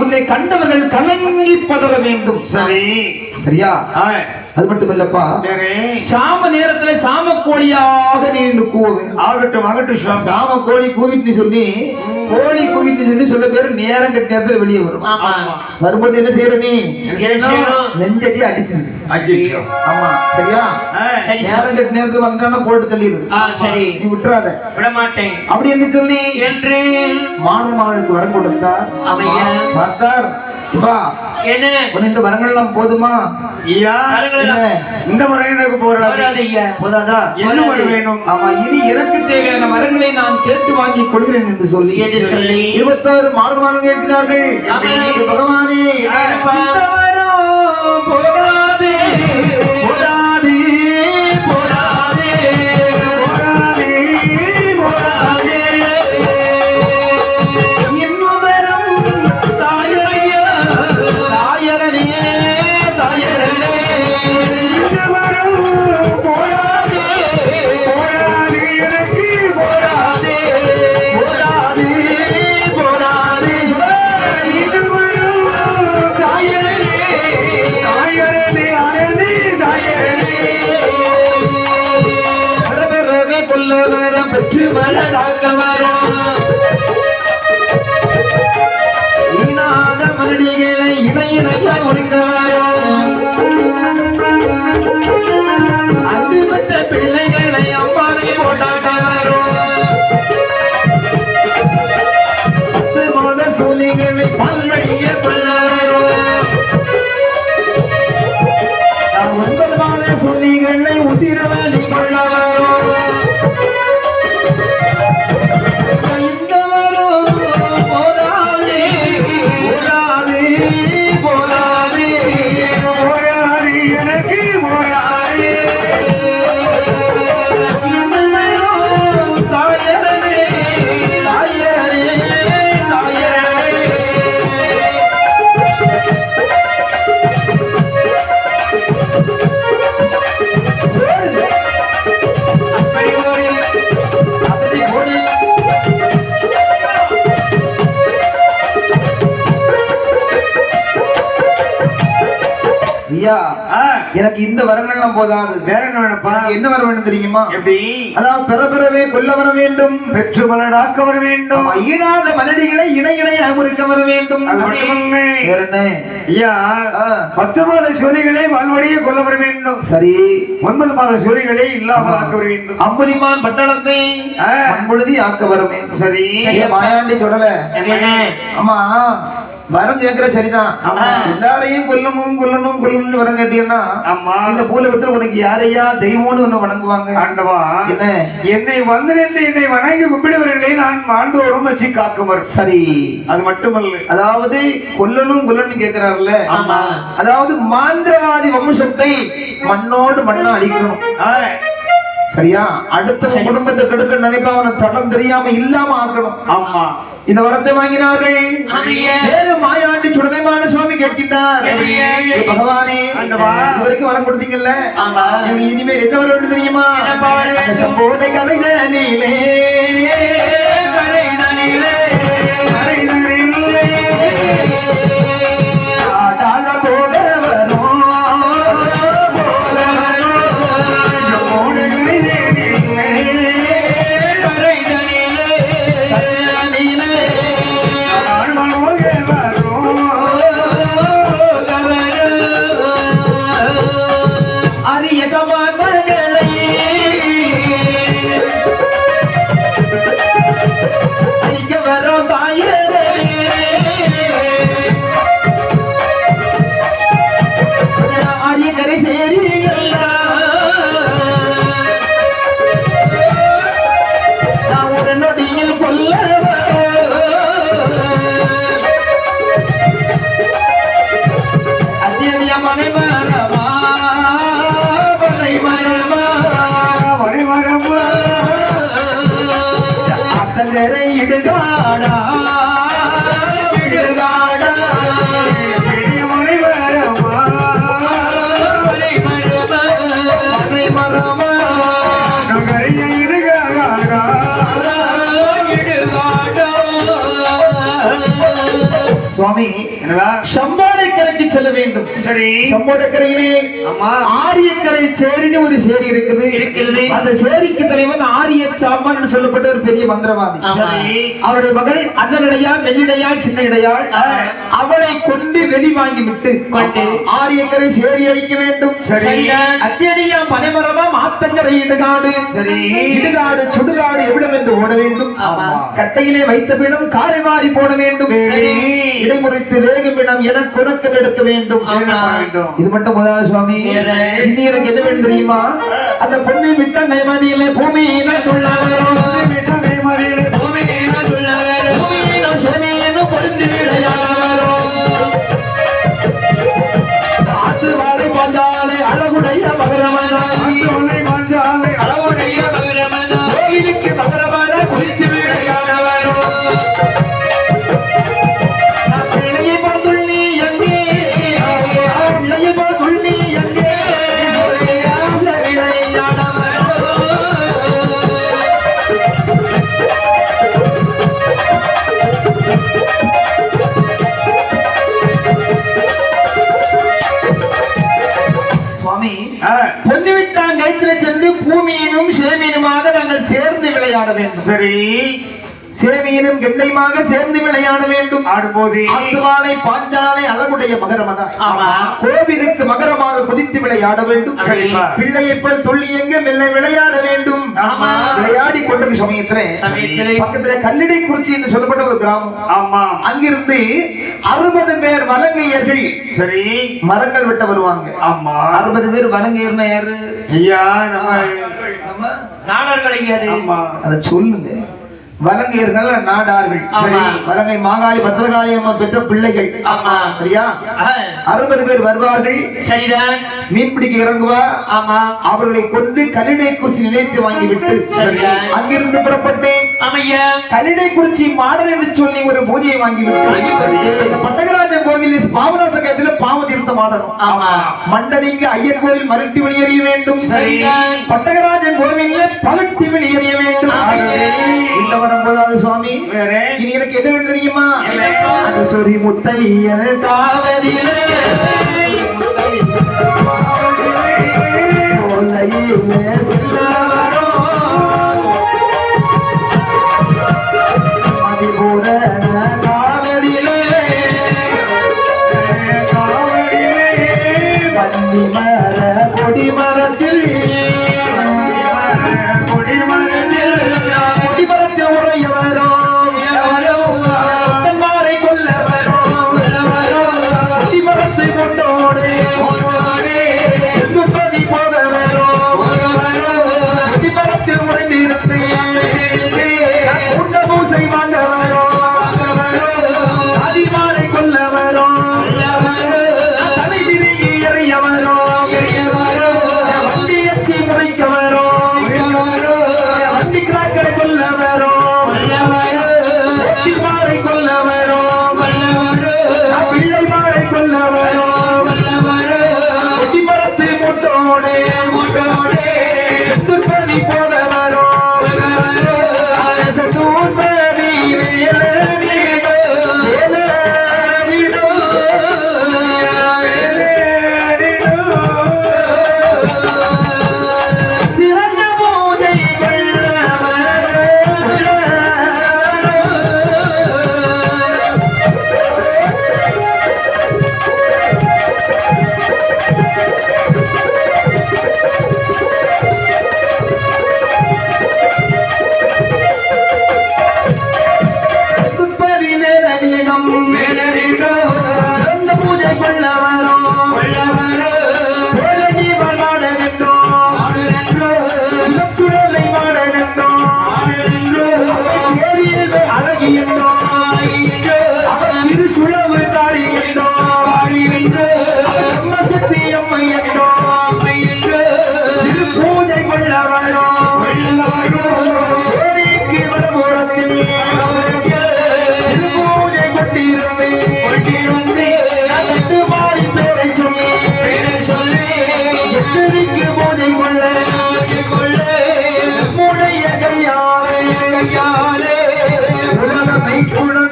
உன்னை கண்டவர்கள் கலங்கி பதற வேண்டும். சரி சரியா? அது மட்டும் இல்லப்பா, சாம நேரத்துல சாம கோழியாக நீ கூவ வேண்டும். ஆகட்டும் ஆகட்டும். சாம கோழி கூவிட்டு சொல்லி கோழி கூவிட்டு சொல்லி சொல்ல பேரு நேரம் கட்ட நேரத்துல வெளியே வரும். வரும்போது என்ன செய்யற நீ? நெஞ்சடி அடிச்சிரு. ஆமா சரியா? நேரம் கட்ட நேரத்துல வந்தான போட்டு தள்ளிடு. நீ விட்டுறாத. விட மாட்டேன். அப்படி என்ன சொல்லி என்று மாணவர்களுக்கு வரம் கொடுத்தார். பார்த்தார். இந்த வரங்கள் எல்லாம் போதுமா? இந்த வரங்களுக்கு போதாதா? என்ன வர வேணும்? ஆமா, இனி எனக்கு தேவையான வரங்களை நான் கேட்டு வாங்கி கொள்கிறேன் என்று சொல்லி 26 மாணவர்கள் கேட்கிறார்கள். பகவானே, இந்த வரம் போதாதே போதாதே போதாதே போதாதே போதாதே. இன்னும் வரம் தாயரையா தாயரனே தாயரனே. இந்த வரம் போதாதே போதாதே எனக்கு போதாதே போதாதே போதாதே. இது வரம் தாயரனே தாயரனே அரணே தாயரனே. வரவே கொல்ல வரம் பெற்று மலராக வரம் ஈனாத மலடிகளை இணையிணையாய் ஒடுங்க வரும். அங்கு பெற்ற பிள்ளைகளை அம்பானை ஓட்டாட்ட வரும். 10 மாத சூலிகளை பல்வழிய கொள்ள வரும். 9 மாத சூலிகளை உதிரவலி கொள்ள வரும். இந்த வரும் போதாதே போதாதே போதாதே போதாதே எனக்கு போதாதே. தாயரனே தாயரனே தாயரனே. அப்படி ஓடி அப்படி ஓடி ஐயா, எனக்கு இந்த வரங்கள்லாம் போதாது. வேற என்ன வேணும்ப்பா? என்ன வர வேணும் தெரியுமா? எப்படி? அதான் பெறவே கொல்ல வர வேண்டும், பெற்று மலடாக்க வர வேண்டும், ஈனாத மலடிகளை இணை இணையாக முறிக்க வர வேண்டும். அது மட்டுமல்ல, வேற என்ன? ஐயா, 10 மாத சூரியகளை வாழ்வழியே கொல்ல வர வேண்டும். சரி. 9 மாத சூரியகளை இல்லாமல் ஆக்க வர வேண்டும். அம்புலிமான் பட்டணத்தை மண்பொழுதி ஆக்க வர வேண்டும். சரி. மாயாண்டி சொல்லல. ஆமா, வரம் கேட்கிற சரிதான். எல்லாரையும் கொல்லணும் கொல்லணும் கொல்லணும்னு வரம் கேட்டீங்கன்னா இந்த பூலகத்துல உனக்கு யாரையா தெய்வம்னு ஒண்ணு வணங்குவாங்க. ஆண்டவா, என்ன என்னை வந்து என்னை வணங்கி கும்பிடுவர்களை நான் மாண்டோறும் வச்சு காக்குமாறு. சரி. அது மட்டுமல்ல, அதாவது கொல்லணும் கொல்லணும் கேட்கிறாருல்ல, அதாவது மாந்திரவாதி வம்சத்தை மண்ணோடு மண்ணா அழிக்கணும். சரியா? அடுத்த குடும்பத்தை கெடுக்க நினைப்பா அவனை தடம் தெரியாம இல்லாம ஆக்கணும். ஆமா, இந்த வரத்தை வாங்கினார்கள். வேறு மாயாண்டி சுடதைமான சுவாமி கேட்கின்றார். பகவானே, இவருக்கு வரம் கொடுத்தீங்கல்ல, இனிமேல் என்ன வர வேண்டும் தெரியுமா? சம்போதை கலைதனிலே கலைதனிலே கலைதனிலே ஆடாள போல வரும் போல வரும் ஓடுகிறேனே அரிய சமான்களை சுவாமி என்னடா சம்பாடைக்கரைக்கு செல்ல வேண்டும். சரி சம்பாடைக்கரையிலே ஆமா ஆரியக்கரை சேரின்னு ஒரு சேரி இருக்குது. அந்த சேரிக்கு தலைவன் ஆரிய சாம்பான் சொல்லப்பட்ட ஒரு பெரிய மந்திரவாதி. அவருடைய மகள் அண்ணனடையாள், மெல்லிடையாள், சின்ன இடையாள். அவளை கொண்டு வெளி வாங்கி விட்டு ஆரியக்கரை சேரி அடிக்க வேண்டும். அத்தியடியா பனைமரமா மாத்தங்கரை இடுகாடு. இடுகாடு சுடுகாடு எவ்விடம் என்று ஓட வேண்டும். கட்டையிலே வைத்த பிடம் காலை மாறி போட வேண்டும். இடைமுறைத்து வேகும் இடம் என குணக்கம் எடுக்க வேண்டும். இது மட்டும் முதலாவது சுவாமி. இனி எனக்கு என்ன வேண்டும் தெரியுமா? அந்த பொண்ணை விட்ட கைமதியிலே பூமியில துள்ளாவரும் பூமியினம் செவியினு பொருந்து விளையாடவரும் ஆத்து வாழை பாஞ்சாலை அழகுடைய மகரமதாய் அழகுடைய மகரமதாய் கோவிலுக்கு மகரமத குறித்து விளையாடவரும் பிள்ளையை பார்த்துள்ளி எங்கே பிள்ளையை பார்த்துள்ளி எங்கே சுவாமி பொன்னிவிட்டான் கைத்தில சென்று பூமியினும் சேமியினுமாக நாங்கள் சேர்ந்து விளையாட வேண்டும். சரி சேமியினும் கெண்டையுமாக சேர்ந்து விளையாட வேண்டும். ஆடும்போது ஆத்துவாலை பாஞ்சாலை அழகுடைய மகரமதாய் கோவிலுக்கு மகரமாக குதித்து விளையாட வேண்டும். பிள்ளையை போல் துள்ளி எங்க மெல்ல விளையாட வேண்டும். விளையாடி கொண்டிருக்கும் சமயத்திலே பக்கத்துல கல்லிடை குறிச்சி என்று சொல்லப்பட்ட ஒரு கிராமம். அங்கிருந்து 60 பேர் வலங்கையர்கள் சரி மரங்கள் வெட்ட வருவாங்க. 60 பேர் வலங்கையர்னா யாரு? ஐயா நம்ம நாடார்கள். அதை சொல்லுங்க. வலங்கையர்கள் நாடார்கள். வலங்கை மாகாளி பத்திரகாளி அம்மா பெற்ற பிள்ளைகள். சரியா? 60 பேர் வருவார்கள். சரிதான். மீன் பிடிக்க இறங்குவா. அவர்களை கொண்டு கல்லிடை குறிச்சி நிலைத்து வாங்கிவிட்டு அங்கிருந்து புறப்பட்டேன். கல்லிடை குறிச்சி மாடல் என்று சொல்லி ஒரு பூஜையை வாங்கிவிட்டு இந்த பட்டகராஜ கோவில் பாவநாச கயத்தில் பாவ தீர்த்தம் ஆடணும். மண்டலிங்க ஐயர் கோவில் மருட்டி வெளியேறிய வேண்டும். பட்டகராஜ கோவிலில் பகட்டி வெளியேறிய வேண்டும். சுவாமி இனி எனக்கு என்ன வேண்டும் தெரியுமா? அந்த சொரி முத்தையர் காவதிலே சோலையிலே செல்லவரோ மதிபூரண காவதிலே வன்னி மர கொடிமரத்தில்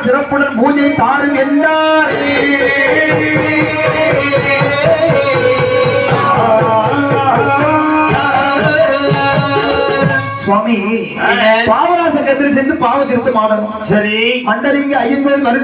சிறப்புடன் பூஜை தாரும் என்றார். சுவாமி பாவராச கத்திரி சென்று பாவ திருத்தம் ஆடணும். சரி மண்டலிங்க ஐயங்கோள் மருட்டி